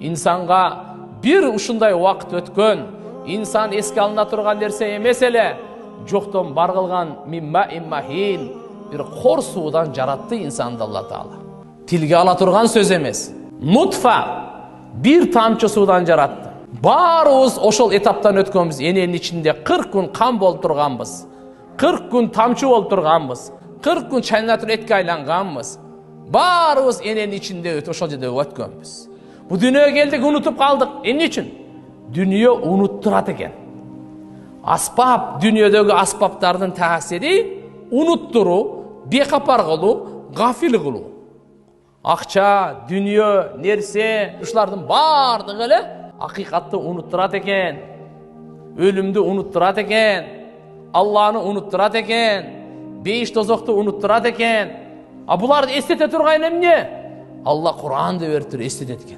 İnsanға bir ушундай убакыт өткөн, инсан эске алына турган нерсе эмес эле, жоктон бар кылган мимма иммахин, bir хор суудан жаратты инсанды Алла Таала. Тилге ала турган сөз эмес. Нутфа bir тамчы суудан жаратты. Баарыбыз ошол этаптан өткөнбүз. Эненин ичинде 40 күн кан болуп турганбыз. 40 күн тамчы болуп турганбыз. 40 күн чайнатып этке айланганбыз. Баарыбыз эненин ичинде ошол жерде өткөнбүз. Bu dünyaya geldik, unutup kaldık. Enin için? Dünya unutturat eken. Asbab, dünyadaki asbablarının tahsiri unutturu, bekapar kılı, gafil kılı. Akça, dünya, nerse, uşlardan bardığı öyle hakikatı unutturat eken. Ölümdü unutturat eken. Allah'ını unutturat eken. Beyiş tozoktu unutturat eken. Bular estete turgayın emne? Allah Kur'an'da vertir estet etken.